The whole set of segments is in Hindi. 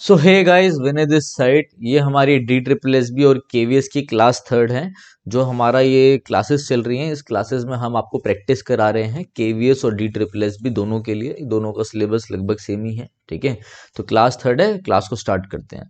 So hey guys, Vinay this side. ये हमारी डी ट्रिपल एस बी और केवीएस की क्लास थर्ड है। जो हमारा ये क्लासेस चल रही हैं, इस क्लासेस में हम आपको प्रैक्टिस करा रहे हैं केवीएस और डी ट्रिपल एस बी दोनों के लिए। दोनों का सिलेबस लगभग सेम ही है, ठीक है। तो क्लास थर्ड है, क्लास को स्टार्ट करते हैं।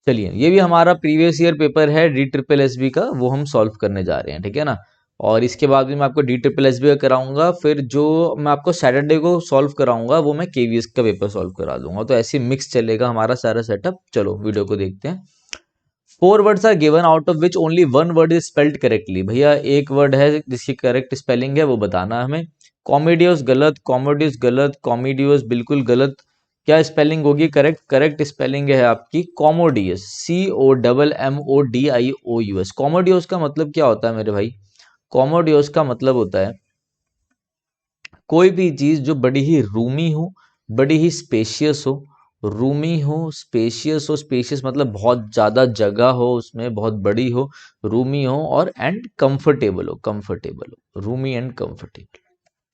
चलिए, ये भी हमारा प्रीवियस ईयर पेपर है डी ट्रिपल एस बी का, वो हम सॉल्व करने जा रहे हैं, ठीक है ना। और इसके बाद भी मैं आपको डी ट्रिपल एस बी का कराऊंगा, फिर जो मैं आपको सैटरडे को सॉल्व कराऊंगा वो मैं केवीएस का पेपर सॉल्व करा दूंगा। तो ऐसे मिक्स चलेगा हमारा सारा सेटअप। चलो वीडियो को देखते हैं। 4 words are given out of which only 1 word is spelled correctly. भैया एक वर्ड है जिसकी करेक्ट स्पेलिंग है, वो बताना है हमें। कॉमेडियस गलत, कॉमेडियस गलत, कॉमेडियस बिल्कुल गलत। क्या स्पेलिंग होगी करेक्ट? करेक्ट स्पेलिंग है आपकी कॉमोडियस, COMMODIOUS। कॉमोडियस का मतलब क्या होता है मेरे भाई? कॉमोडियस का मतलब होता है कोई भी चीज जो बड़ी ही रूमी हो, बड़ी ही स्पेशियस हो। रूमी हो, स्पेशियस हो, स्पेशियस मतलब बहुत ज्यादा जगह हो, उसमें बहुत बड़ी हो, रूमी हो, और एंड कंफर्टेबल हो, कंफर्टेबल हो, रूमी एंड कंफर्टेबल।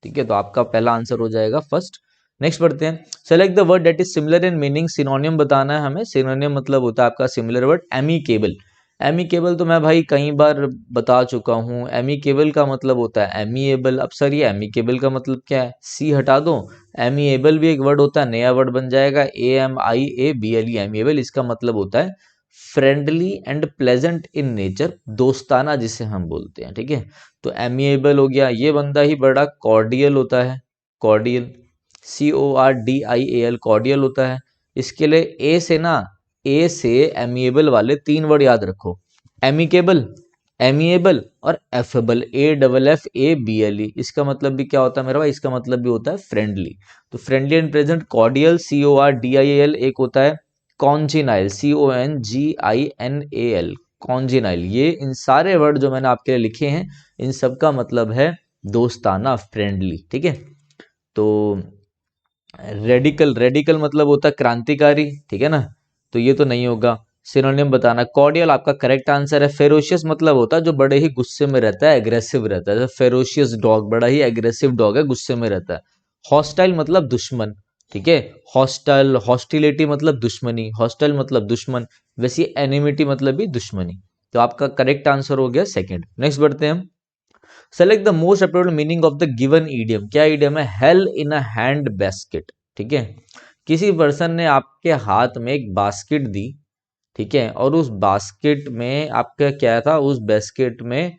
ठीक है, तो आपका पहला आंसर हो जाएगा फर्स्ट। नेक्स्ट पढ़ते हैं। Select the word that is similar in meaning. सिनोनियम बताना है हमें। सिनोनियम मतलब होता है आपका सिमिलर वर्ड। एमिकेबल। एमिकेबल तो मैं भाई कई बार बता चुका हूँ। एमिकेबल का मतलब होता है एमिएबल। अब सर ये एमिकेबल का मतलब क्या है? सी हटा दो। एमिएबल भी एक वर्ड होता है, नया वर्ड बन जाएगा AMIABLE। एमिएबल इसका मतलब होता है friendly and pleasant in nature, दोस्ताना जिसे हम बोलते हैं, ठीक है। तो एमिएबल हो गया। ये बंदा ही बड़ा कॉर्डियल होता है, कॉर्डियल, CORDIAL, कॉर्डियल होता है। इसके लिए ए से एमिएबल वाले 3 वर्ड याद रखो। एमिकेबल, एमिएबल और एफेबल, AFFABLE। इसका मतलब भी क्या होता है मेरा भाई? इसका मतलब भी होता है फ्रेंडली। तो friendly and present cordial, CORDIAL। एक होता है कॉन्जिनाइल, CONGINAL, कॉन्जिनाइल। ये इन सारे वर्ड जो मैंने आपके लिए लिखे हैं, इन सब का मतलब है दोस्ताना, फ्रेंडली, ठीक है। तो रेडिकल, रेडिकल मतलब होता है क्रांतिकारी, ठीक है ना। तो ये तो नहीं होगा। सिनोनिम बताना। कॉर्डियल आपका करेक्ट आंसर है। फेरोशियस मतलब होता है जो बड़े ही गुस्से में रहता है, एग्रेसिव रहता है। फेरोशियस डॉग, बड़ा ही एग्रेसिव डॉग है, गुस्से में रहता है। हॉस्टाइल मतलब दुश्मन, ठीक है। हॉस्टाइल, हॉस्टिलिटी मतलब दुश्मनी, हॉस्टाइल मतलब दुश्मन। वैसे एनिमिटी मतलब भी दुश्मनी। तो आपका करेक्ट आंसर हो गया सेकंड। नेक्स्ट बढ़ते हैं हम। Select the most appropriate meaning of the given idiom. क्या ईडियम है? Hello in a hand basket, ठीक है। किसी पर्सन ने आपके हाथ में एक बास्केट दी, ठीक है, और उस बास्केट में आपका क्या था? उस बास्केट में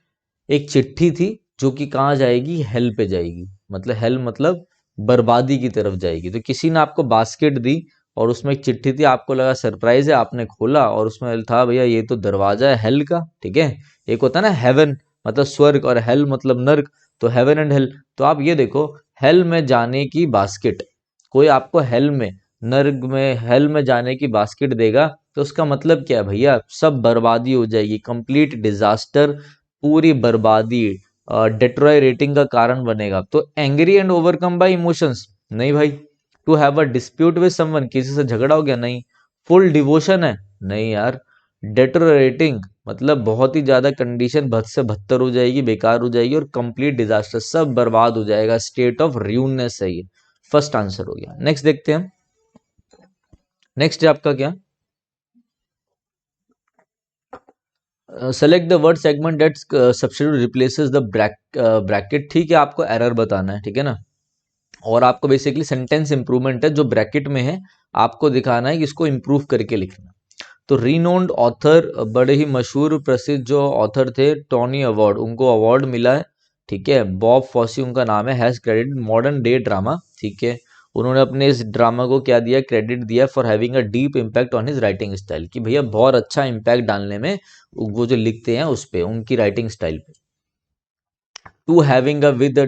एक चिट्ठी थी जो कि कहाँ जाएगी? हेल पे जाएगी। मतलब हेल मतलब बर्बादी की तरफ जाएगी। तो किसी ने आपको बास्केट दी और उसमें एक चिट्ठी थी, आपको लगा सरप्राइज है, आपने खोला और उसमें था भैया ये तो दरवाजा है हेल का, ठीक है। एक होता है ना हेवन मतलब स्वर्ग, और हेल मतलब नर्क। तो हेवन एंड हेल। तो आप ये देखो, हेल में जाने की बास्केट, कोई आपको हेल में, नर्क में, हेल में जाने की बास्केट देगा, तो उसका मतलब क्या है भैया? सब बर्बादी हो जाएगी, कंप्लीट डिजास्टर, पूरी बर्बादी, डिट्रॉय रेटिंग का कारण बनेगा। तो angry and overcome by emotions, नहीं भाई। To have a dispute with someone, किसी से झगड़ा हो गया, नहीं। फुल डिवोशन है, नहीं यार। डेटोरेटिंग मतलब बहुत ही ज्यादा कंडीशन बद से बदतर हो जाएगी, बेकार हो जाएगी, और कंप्लीट डिजास्टर, सब बर्बाद हो जाएगा, स्टेट ऑफ र्यूननेस है ये। फर्स्ट आंसर हो गया। नेक्स्ट देखते हैं। नेक्स्ट है आपका क्या? Select the word segment that substitute replaces the bracket. ठीक है, आपको एरर बताना है, ठीक है ना। और आपको बेसिकली सेंटेंस इंप्रूवमेंट है, जो ब्रैकेट में है आपको दिखाना है कि इसको इंप्रूव करके लिखना। तो रीनोन्ड ऑथर, बड़े ही मशहूर प्रसिद्ध जो ऑथर थे, टोनी अवार्ड, उनको अवार्ड मिला है, ठीक है। बॉब फॉसी उनका नाम है, has credit modern day drama, ठीक है। उन्होंने अपने इस ड्रामा को क्या दिया? क्रेडिट दिया for having a deep impact on his writing style, कि भैया बहुत अच्छा इम्पैक्ट डालने में वो जो लिखते हैं उस पे, उनकी राइटिंग स्टाइल पे। To having a with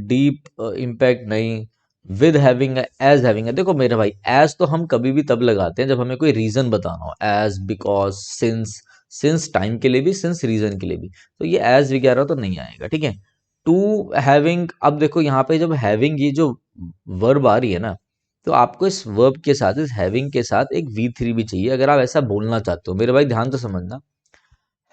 deep impact, नहीं। With having, as having. देखो मेरे भाई, एज तो हम कभी भी तब लगाते हैं जब हमें कोई रीजन बताना हो। As, because, since, since time के लिए भी, सिंस रीजन के लिए भी। तो ये एज वगैरह तो नहीं आएगा, ठीक है। टू हैविंग, अब देखो यहाँ पे जब हैविंग ये जो वर्ब आ रही है ना, तो आपको इस वर्ब के साथ, इस हैविंग के साथ एक V3 भी चाहिए अगर आप ऐसा बोलना चाहते हो। मेरे भाई ध्यान तो समझना,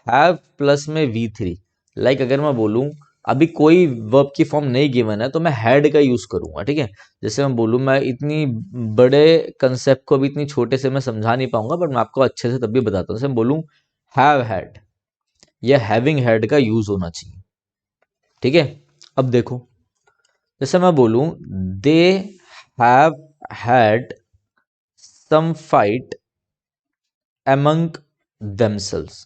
हैव प्लस में V3। लाइक अगर मैं बोलूं अभी कोई वर्ब की फॉर्म नहीं गिवन है तो मैं हैड का यूज करूंगा, ठीक है। जैसे मैं बोलूँ, मैं इतनी बड़े कंसेप्ट को भी इतनी छोटे से मैं समझा नहीं पाऊंगा, बट मैं आपको अच्छे से तब भी बताता हूँ। जैसे मैं बोलूँ हैव हैड या हैविंग हैड का यूज होना चाहिए, ठीक है। अब देखो, जैसे मैं बोलूँ they have had some fight among themselves।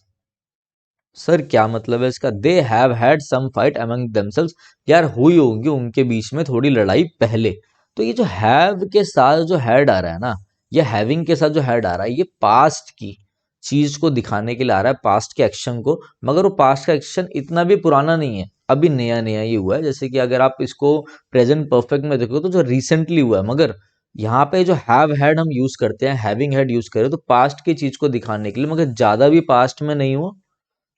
Sir क्या मतलब है इसका? They have had some fight among themselves, यार हुई होंगी उनके बीच में थोड़ी लड़ाई पहले। तो ये जो हैव के साथ जो हैड आ रहा है ना, या हैविंग के साथ जो हैड आ रहा है, ये पास्ट की चीज को दिखाने के लिए आ रहा है, पास्ट के एक्शन को। मगर वो पास्ट का एक्शन इतना भी पुराना नहीं है, अभी नया नया ये हुआ है। जैसे कि अगर आप इसको प्रेजेंट परफेक्ट में देखो तो जो रिसेंटली हुआ है, मगर यहाँ पे जो हैव हैड हम यूज करते हैं, हैविंग हैड यूज करें तो पास्ट की चीज को दिखाने के लिए, मगर ज्यादा भी पास्ट में नहीं हुआ,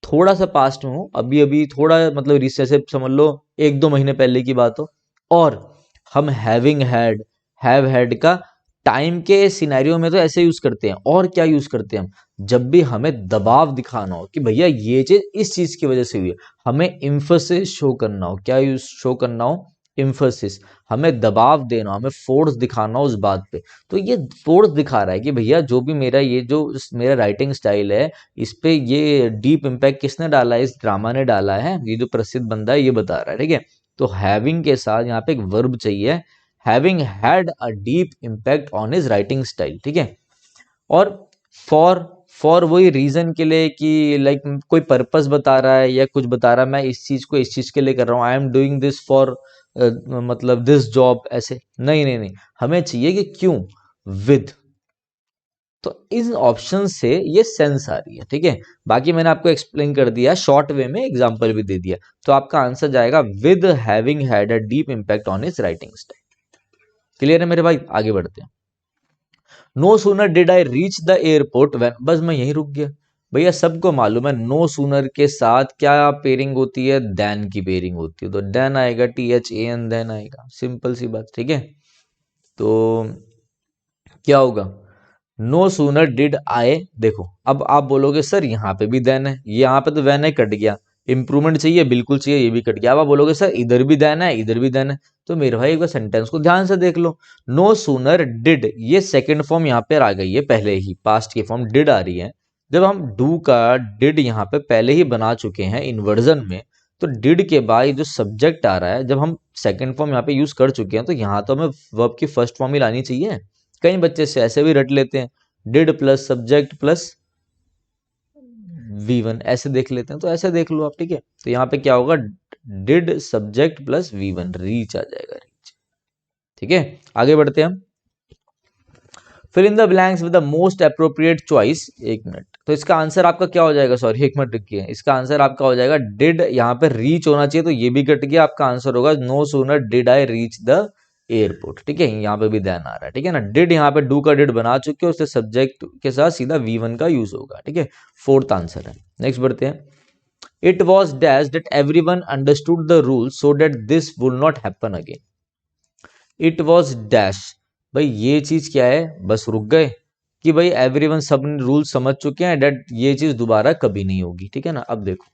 थोड़ा सा पास्ट में हो, अभी अभी थोड़ा मतलब रिसेंट से समझ लो 1-2 महीने पहले की बात हो। और हम हैविंग हैड, हैव हैड का टाइम के सिनेरियो में तो ऐसे यूज करते हैं। और क्या यूज करते हैं हम? जब भी हमें दबाव दिखाना हो कि भैया ये चीज इस चीज की वजह से हुई है, हमें इम्फोसिस शो करना हो, क्या यूज शो करना हो? इम्फोसिस, हमें दबाव देना, हमें फोर्स दिखाना हो उस बात पे। तो ये फोर्स दिखा रहा है कि भैया जो भी मेरा ये जो मेरा राइटिंग स्टाइल है, इस पे ये डीप इम्पैक्ट किसने डाला है? इस ड्रामा ने डाला है, ये जो प्रसिद्ध बंदा है ये बता रहा है, ठीक है। तो हैविंग के साथ यहाँ पे एक वर्ब चाहिए, having had a deep impact on his writing style, ठीक है। और फॉर, फॉर वही रीजन के लिए कि लाइक कोई पर्पस बता रहा है या कुछ बता रहा है, मैं इस चीज को इस चीज के लिए कर रहा हूँ, I am doing this for मतलब दिस जॉब, ऐसे नहीं नहीं नहीं, हमें चाहिए कि क्यों, विद। तो इन ऑप्शन से ये सेंस आ रही है, ठीक है। बाकी मैंने आपको एक्सप्लेन कर दिया, शॉर्ट वे में एग्जांपल भी दे दिया। तो आपका आंसर जाएगा with having had a deep impact on his writing style. Clear है मेरे भाई? आगे बढ़ते हैं। No sooner did I reach the airport when, बस मैं यहीं रुक गया। भैया सबको मालूम है नो सूनर के साथ क्या पेयरिंग होती है? देन की पेयरिंग होती है। तो देन आएगा, THAN देन आएगा, सिंपल सी बात, ठीक है। तो क्या होगा? नो सूनर डिड आई, देखो अब आप बोलोगे सर यहाँ पे भी देन है, यहाँ पे तो वैन है, कट गया। इंप्रूवमेंट चाहिए, बिल्कुल चाहिए, ये भी कट गया। अब आप बोलोगे सर इधर भी देन है, इधर भी देन है। तो मेरे भाई एक बार सेंटेंस को ध्यान से देख लो। नो सूनर डिड, ये सेकंड फॉर्म यहाँ पे आ गई है, पहले ही पास्ट की फॉर्म डिड आ रही है। जब हम डू का डिड यहाँ पे पहले ही बना चुके हैं इन्वर्जन में, तो डिड के बाद जो सब्जेक्ट आ रहा है, जब हम सेकंड फॉर्म यहाँ पे यूज कर चुके हैं, तो यहाँ तो हमें वर्ब की फर्स्ट फॉर्म ही लानी चाहिए। कई बच्चे से ऐसे भी रट लेते हैं, did plus subject plus V1, ऐसे देख लेते हैं। तो ऐसे देख लो आप, ठीक है। तो यहाँ पे क्या होगा? Did subject plus V1, reach आ जाएगा, रीच, ठीक है। आगे बढ़ते हैं हम। Fill in the blanks with the most appropriate choice. एक मिनट, तो इसका आंसर आपका क्या हो जाएगा? सॉरी एक मिनट रुकिए, इसका आंसर आपका हो जाएगा डिड, यहाँ पे रीच होना चाहिए, तो ये भी कट गया। आपका आंसर होगा no sooner did I reach the airport, ठीक है। यहाँ पे भी ध्यान आ रहा है, ठीक है ना। डिड यहाँ पे डू का डिड बना चुके हो, उससे सब्जेक्ट के साथ सीधा V1 का यूज होगा, ठीक है। फोर्थ आंसर है। नेक्स्ट बढ़ते हैं। It was dash that every one understood the rule so that this will not happen again. It was dash, भाई ये चीज क्या है? बस रुक गए कि भाई एवरीवन, सब रूल समझ चुके हैं, डेट ये चीज दोबारा कभी नहीं होगी, ठीक है ना। अब देखो,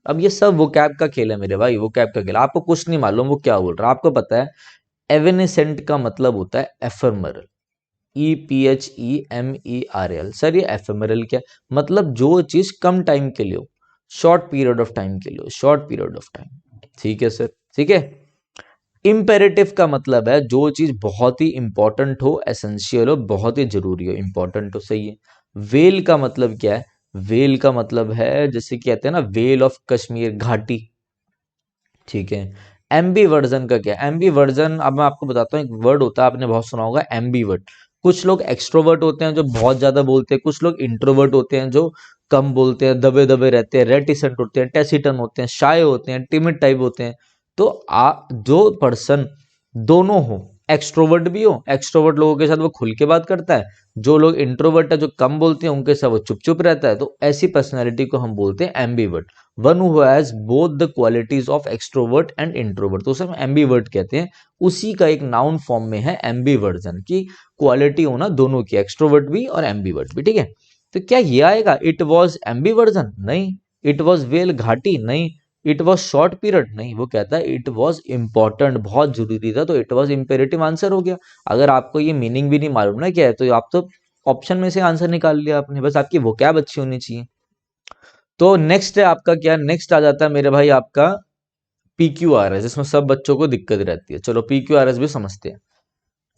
अब ये सब वो कैब का खेल है मेरे भाई, वो कैब का खेल। आपको कुछ नहीं मालूम वो क्या बोल रहा है, आपको पता है एवेनेसेंट का मतलब होता है एफेमरल, EPHEMERAL। सर ये एफेमरल क्या मतलब? जो चीज कम टाइम के लिए हो, शॉर्ट पीरियड ऑफ टाइम के लिए हो, शॉर्ट पीरियड ऑफ टाइम, ठीक है सर, ठीक है। इम्पेरेटिव का मतलब है जो चीज बहुत ही इंपॉर्टेंट हो, एसेंशियल हो, बहुत ही जरूरी हो, इंपॉर्टेंट हो, सही है। वेल का मतलब क्या है? वेल का मतलब है जैसे कहते हैं ना, वेल ऑफ कश्मीर, घाटी, ठीक है। एमबी वर्जन का क्या? एमबी वर्जन, अब मैं आपको बताता हूँ, एक वर्ड होता है, आपने बहुत सुना होगा, एम्बीवर्ट। कुछ लोग एक्सट्रोवर्ट होते हैं जो बहुत ज्यादा बोलते हैं, कुछ लोग इंट्रोवर्ट होते हैं जो कम बोलते हैं, दबे दबे रहते हैं, रेटिसेंट होते हैं, टेसिटन होते हैं, शाय होते हैं, टिमिड टाइप होते हैं। तो जो पर्सन दोनों हो, एक्सट्रोवर्ट भी हो, एक्सट्रोवर्ट लोगों के साथ वो खुल के बात करता है, जो लोग इंट्रोवर्ट है, जो कम बोलते हैं, उनके साथ वो चुप चुप रहता है, तो ऐसी पर्सनैलिटी को हम बोलते हैं ambivert. One who has both the qualities of extrovert and introvert, तो उसे हम एम्बीवर्ट कहते हैं। उसी का एक नाउन फॉर्म में है एम्बीवर्जन, की क्वालिटी होना दोनों की, एक्सट्रोवर्ट भी और एम्बीवर्ट भी, ठीक है। तो क्या ये आएगा इट वॉज एम्बीवर्जन? नहीं। इट वॉज वेल घाटी? नहीं। इट वॉज शॉर्ट पीरियड, नहीं, वो कहता है इट वॉज इंपॉर्टेंट, बहुत जरूरी था, तो इट वॉज इंपेरेटिव आंसर हो गया। अगर आपको ये मीनिंग भी नहीं मालूम ना क्या है, तो आप तो ऑप्शन में से आंसर निकाल लिया आपने, बस आपकी वोकैब अच्छी होनी चाहिए। तो नेक्स्ट है आपका क्या, नेक्स्ट आ जाता है मेरे भाई आपका PQRS, जिसमें सब बच्चों को दिक्कत रहती है। चलो PQRS भी समझते हैं।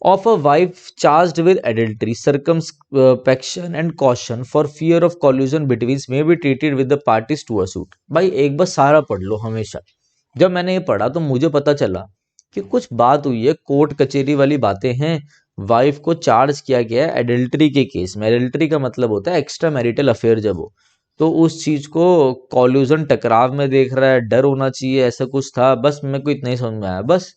Of a wife charged with adultery, circumspection and caution for fear of collusion between may be treated with the parties to a suit। भाई एक बार सारा पढ़ लो हमेशा। जब मैंने ये पढ़ा तो मुझे पता चला कि कुछ बात हुई है, कोर्ट कचहरी वाली बातें हैं। वाइफ को चार्ज किया गया है एडल्ट्री के केस में। एडल्ट्री का मतलब होता है एक्स्ट्रा मैरिटल अफेयर, जब हो तो उस चीज को कॉल्यूजन टकराव में देख रहा है, डर होना चाहिए, ऐसा कुछ था। बस मेरे को इतना ही समझ में आया बस।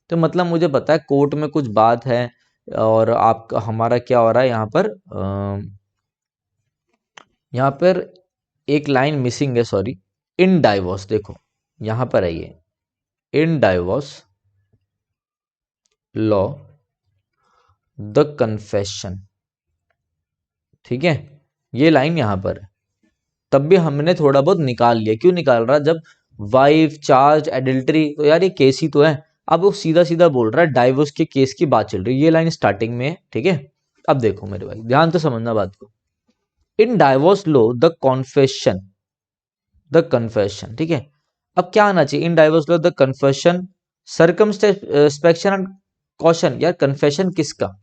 तो मतलब मुझे पता है कोर्ट में कुछ बात है, और आपका हमारा क्या हो रहा है यहाँ पर एक लाइन मिसिंग है, सॉरी। इन डाइवोर्स, देखो यहाँ पर है ये, इन डाइवोर्स लॉ द कन्फेशन, ठीक है, ये लाइन यहाँ पर है। तब भी हमने थोड़ा बहुत निकाल लिया। क्यों निकाल रहा, जब वाइफ चार्ज एडल्ट्री, तो यार ये केस ही तो है। अब वो सीधा सीधा बोल रहा है डाइवोर्स के केस की बात चल रही है, ये लाइन स्टार्टिंग में है, ठीक है। अब देखो मेरे भाई ध्यान से समझना बात को। In divorce law the confession, the confession, ठीक है। अब क्या आना चाहिए, in divorce law the confession, circumspection and caution. यार कन्फेशन किसका,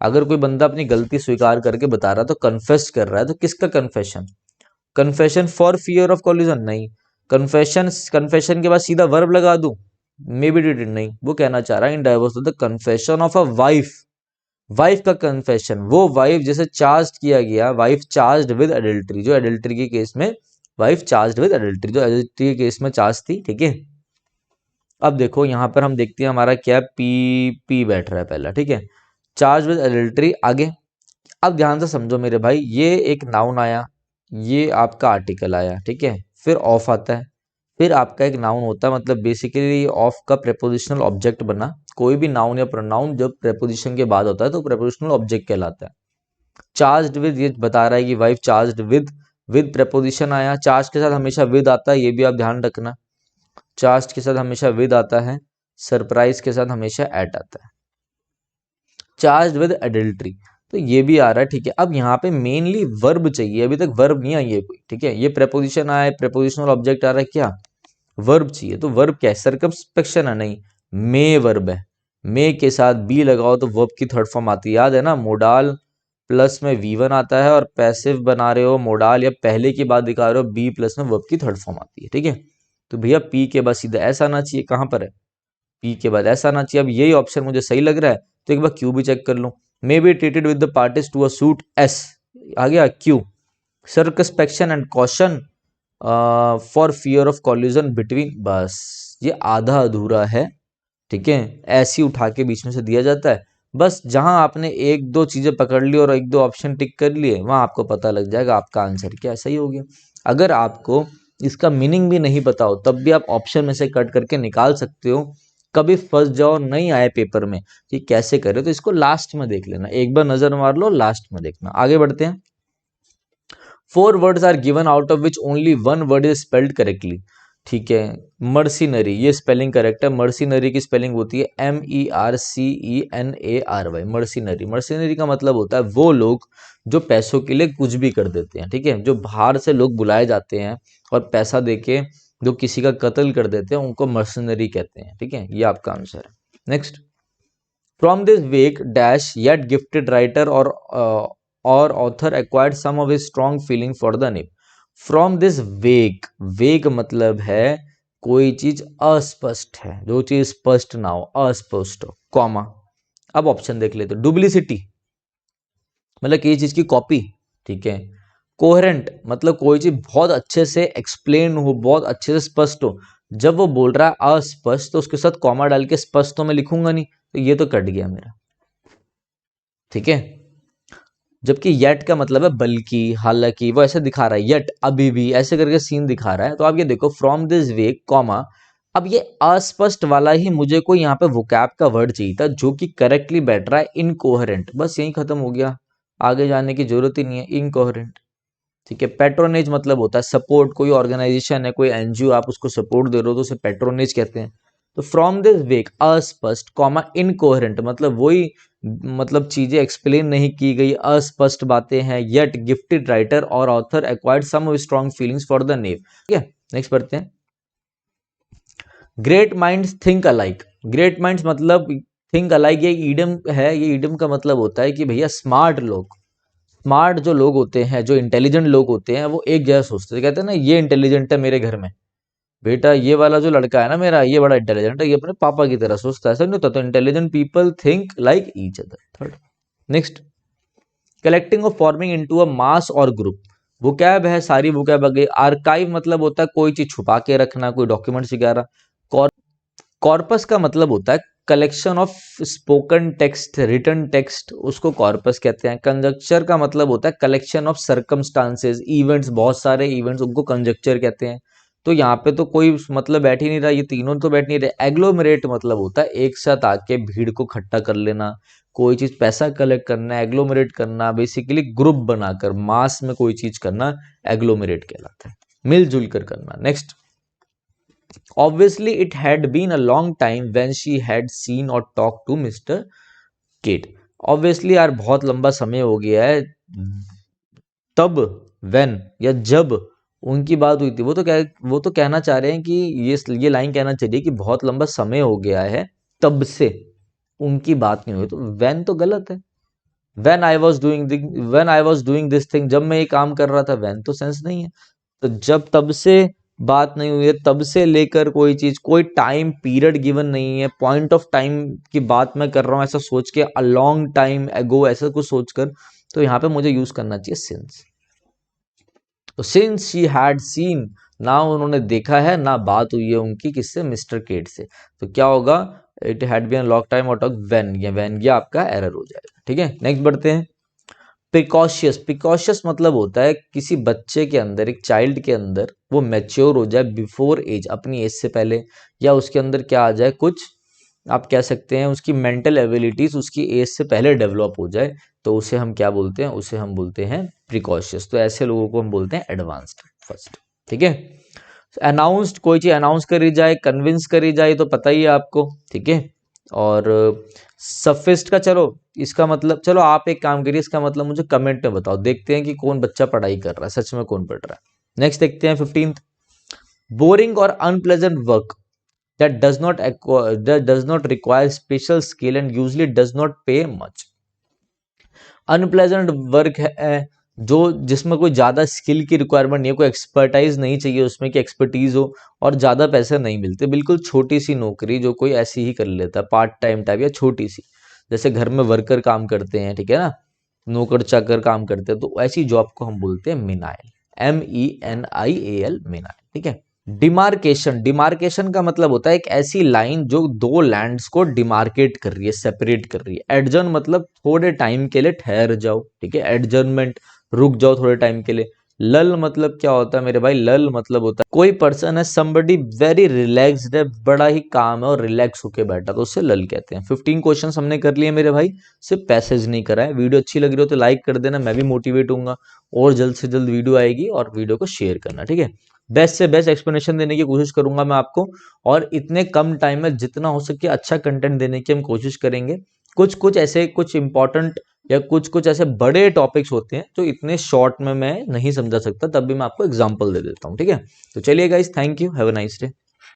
अगर कोई बंदा अपनी गलती स्वीकार करके बता रहा है तो कन्फेस कर रहा है, तो किसका confession. Confession for fear of collusion, नहीं। कन्फेशन के बाद सीधा वर्ब लगा दूं, मे बी डिड, नहीं। वो कहना चाह रहा है in divorce the confession of a wife, wife का कन्फेशन, वो वाइफ जैसे चार्ज किया गया, वाइफ चार्ज विद एडल्ट्री, जो एडल्ट्री के केस में वाइफ चार्ज विद एडल्ट्री, जो एडल्ट्री के केस में चार्ज थी, ठीक है। अब देखो यहां पर हम देखते हैं हमारा क्या पी बैठ रहा है पहला, ठीक है। चार्ज विद एडल्ट्री, आगे अब ध्यान से समझो मेरे भाई, ये एक नाउन आया, ये आपका आर्टिकल आया, ठीक है, फिर ऑफ आता है, फिर आपका एक नाउन होता है, मतलब बेसिकली ऑफ का प्रेपोजिशनल ऑब्जेक्ट बना। कोई भी नाउन या प्रोनाउन जब प्रेपोजिशन के बाद होता है तो प्रेपोजिशनल ऑब्जेक्ट कहलाता है। चार्ज्ड विद, ये बता रहा है कि वाइफ चार्ज्ड विद प्रेपोजिशन आया, चार्ज के साथ हमेशा विद आता है, ये भी आप ध्यान रखना। चार्ज के साथ हमेशा विद आता है, सरप्राइज के साथ हमेशा एट आता है। चार्ज विद एडल्ट्री, तो ये भी आ रहा है, ठीक है। अब यहाँ पे मेनली वर्ब चाहिए, अभी तक वर्ब नहीं आई है कोई, ठीक है। ये प्रेपोजिशन आया है, प्रेपोजिशनल ऑब्जेक्ट आ रहा है, क्या वर्ब चाहिए। तो वर्ब क्या है, सर्कमस्पेक्शन है, नहीं, मे वर्ब है। मे के साथ बी लगाओ तो वर्ब की थर्ड फॉर्म आती है, याद है ना, मोडाल प्लस में V1 आता है, और पैसिव बना रहे हो मोडाल या पहले की बात दिखा रहे हो, बी प्लस में वर्ब की थर्ड फॉर्म आती है, ठीक है। तो भैया पी के बाद सीधा ऐसा आना चाहिए, कहाँ पर है, पी के बाद ऐसा आना चाहिए। अब यही ऑप्शन मुझे सही लग रहा है, तो एक बार क्यू भी चेक कर लो। May be treated with the parties to a suit, S आ गया Q. Circumspection and caution for fear of collusion between, बस ये आधा अधूरा है, ठीक है। ऐसी उठा के बीच में से दिया जाता है, बस जहां आपने एक दो चीजें पकड़ ली और एक दो ऑप्शन टिक कर लिए, वहां आपको पता लग जाएगा आपका आंसर क्या है, सही हो गया। अगर आपको इसका मीनिंग भी नहीं पता हो तब भी आप ऑप्शन में से कट करके निकाल सकते हो। कभी फंस जाओ नहीं आए पेपर में कि कैसे करें, तो इसको लास्ट में देख लेना, एक बार नजर मार लो, लास्ट में देखना। आगे बढ़ते हैं। 4 words are given out of which only 1 word is spelled correctly, ठीक है। मर्सिनरी, ये स्पेलिंग करेक्ट है। मर्सिनरी की स्पेलिंग होती है MERCENARY, मर्सिनरी। मर्सिनरी का मतलब होता है वो लोग जो पैसों के लिए कुछ भी कर देते हैं, ठीक है। जो बाहर से लोग बुलाए जाते हैं और पैसा देके जो किसी का कत्ल कर देते हैं, उनको मर्सिनरी कहते हैं, ठीक है। ये आपका आंसर है। Next, from this vague dash yet gifted writer और author acquired some of his strong feeling for the name. From this vague, vague मतलब है कोई चीज अस्पष्ट है, जो चीज स्पष्ट ना हो, अस्पष्ट हो, कॉमा। अब ऑप्शन देख लेते, डुप्लीसिटी मतलब किसी चीज की कॉपी, ठीक है। कोहेरेंट मतलब कोई चीज बहुत अच्छे से एक्सप्लेन हो, बहुत अच्छे से स्पष्ट हो। जब वो बोल रहा है अस्पष्ट तो उसके साथ कॉमा डाल के स्पष्ट तो मैं लिखूंगा नहीं, तो ये तो कट गया मेरा, ठीक है। जबकि येट का मतलब है बल्कि, हालांकि, वो ऐसे दिखा रहा है, येट अभी भी ऐसे करके सीन दिखा रहा है। तो आप ये देखो फ्रॉम दिस वे कॉमा, अब ये अस्पष्ट वाला ही मुझे कोई यहाँ पे वोकैब का वर्ड चाहिए था जो कि करेक्टली बैठ रहा है, इनकोहेरेंट, बस यही खत्म हो गया, आगे जाने की जरूरत ही नहीं है, इनकोहेरेंट, ठीक है। पैट्रोनेज मतलब होता है सपोर्ट, कोई ऑर्गेनाइजेशन है, कोई एनजीओ, आप उसको सपोर्ट दे रहे हो तो उसे पैट्रोनेज कहते हैं। तो फ्रॉम दिस वेक अस्पष्ट कॉमा इनकोहेरेंट मतलब वही, मतलब चीजें एक्सप्लेन नहीं की गई, अस्पष्ट बातें हैं। येट गिफ्टेड राइटर और author acquired some strong feelings for the name. ठीक है, नेक्स्ट पढ़ते हैं। Great minds think alike. Great minds मतलब थिंक अलाइक, ये ईडम है। ये ईडम का मतलब होता है कि भैया स्मार्ट लोग, स्मार्ट जो लोग होते हैं, जो इंटेलिजेंट लोग होते हैं, वो एक जैसा सोचते हैं। कहते हैं ना ये इंटेलिजेंट है मेरे घर में, बेटा ये वाला जो लड़का है ना मेरा, ये बड़ा इंटेलिजेंट है, ये अपने पापा की तरह सोचता है। ऐसा नहीं होता। तो intelligent people think like each other. Third, next, collecting और फॉर्मिंग इनटू अ मास और ग्रुप। वोकैब है, सारी वोकैब आ गई। आर्काइव मतलब होता है कोई चीज छुपा के रखना, कोई डॉक्यूमेंट्स वगैरह। कॉर्पस का मतलब होता है collection of spoken text, written text, उसको कॉर्पस कहते हैं। कंजक्चर का मतलब होता है कलेक्शन ऑफ सर्कमस्टांसेस, इवेंट्स, बहुत सारे इवेंट्स, उनको कंजक्चर कहते हैं। तो यहाँ पे तो कोई मतलब बैठ ही नहीं रहा, ये तीनों तो बैठ नहीं रहे। एग्लोमरेट मतलब होता है एक साथ आके भीड़ को इकट्ठा कर लेना, कोई चीज पैसा कलेक्ट करना, एग्लोमरेट करना, बेसिकली ग्रुप बनाकर मास में कोई चीज करना, एग्लोमरेट कहलाता है, मिलजुल कर करना। Next, obviously it had been a long time when she had seen or talked to Mr. Kate। obviously यार बहुत लंबा समय हो गया है, तब, when या जब उनकी बात हुई थी। वो तो कहना चाह रहे हैं कि ये लाइन कहना चाहिए कि बहुत लंबा समय हो गया है तब से उनकी बात नहीं हुई। तो when तो गलत है। when I was doing this thing, जब मैं ये काम कर रहा था, when तो सेंस नहीं है। तो जब तब से बात नहीं हुई है, तब से लेकर कोई चीज, कोई टाइम पीरियड गिवन नहीं है, पॉइंट ऑफ टाइम की बात मैं कर रहा हूं ऐसा सोच के, अ लॉन्ग टाइम एगो ऐसा कुछ सोचकर। तो यहाँ पे मुझे यूज करना चाहिए सिंस। तो सिंस शी हैड सीन, ना उन्होंने देखा है, ना बात हुई है उनकी किससे, मिस्टर केट से। तो क्या होगा, it had been long time out of when, या व्हेन, ये आपका एरर हो जाएगा। ठीक है, नेक्स्ट बढ़ते हैं। प्रिकॉशियस, प्रिकॉशियस मतलब होता है किसी बच्चे के अंदर, एक चाइल्ड के अंदर वो मैच्योर हो जाए बिफोर एज, अपनी एज से पहले, या उसके अंदर क्या आ जाए, कुछ आप कह सकते हैं उसकी मेंटल एबिलिटीज उसकी एज से पहले डेवलप हो जाए, तो उसे हम क्या बोलते हैं, उसे हम बोलते हैं प्रिकॉशियस। तो ऐसे लोगों को हम बोलते हैं एडवांस्ड फर्स्ट। ठीक है, अनाउंस्ड, कोई चीज अनाउंस करी जाए, कन्विंस करी जाए, तो पता ही है आपको। ठीक है, और सफिस्ट का, चलो इसका मतलब, चलो आप एक काम करिए, इसका मतलब मुझे कमेंट में बताओ, देखते हैं कि कौन बच्चा पढ़ाई कर रहा है, सच में कौन पढ़ रहा है। नेक्स्ट देखते हैं 15th, बोरिंग और unpleasant work that does not require special skill and usually does not pay much। Unpleasant work है जो, जिसमें कोई ज्यादा स्किल की रिक्वायरमेंट नहीं है, कोई एक्सपर्टाइज नहीं चाहिए उसमें कि एक्सपर्टीज हो, और ज्यादा पैसे नहीं मिलते, बिल्कुल छोटी सी नौकरी जो कोई ऐसी ही कर लेता है, पार्ट टाइम टाइप या छोटी सी, जैसे घर में वर्कर काम करते हैं, ठीक है ना, नौकर चाकर काम करते हैं, तो ऐसी जॉब को हम बोलते हैं मिनाइल, MENIAL, मिनाइल। ठीक है, डिमार्केशन, डिमार्केशन का मतलब होता है एक ऐसी लाइन जो दो लैंड्स को डिमार्केट कर रही है, सेपरेट कर रही है। एडजर्न मतलब थोड़े टाइम के लिए ठहर जाओ, ठीक है, एडजर्नमेंट, रुक जाओ थोड़े टाइम के लिए। लल मतलब क्या होता है मेरे भाई, लल मतलब होता है कोई पर्सन है, somebody वेरी रिलैक्स्ड है, बड़ा ही काम है और रिलैक्स होके बैठा, तो उससे लल कहते हैं। 15 क्वेश्चंस हमने कर लिए मेरे भाई, सिर्फ पैसेज नहीं करा है। वीडियो अच्छी लग रही हो तो लाइक कर देना, मैं भी मोटिवेट होऊंगा, और जल्द से जल्द वीडियो आएगी, और वीडियो को शेयर करना। ठीक है, बेस्ट से बेस्ट एक्सप्लेनेशन देने की कोशिश करूंगा मैं आपको, और इतने कम टाइम में जितना हो सके अच्छा कंटेंट देने की हम कोशिश करेंगे। कुछ कुछ ऐसे कुछ इंपॉर्टेंट या कुछ कुछ ऐसे बड़े टॉपिक्स होते हैं जो इतने शॉर्ट में मैं नहीं समझा सकता, तब भी मैं आपको एग्जांपल दे देता हूं। ठीक है, तो चलिए guys, thank you, have a nice day.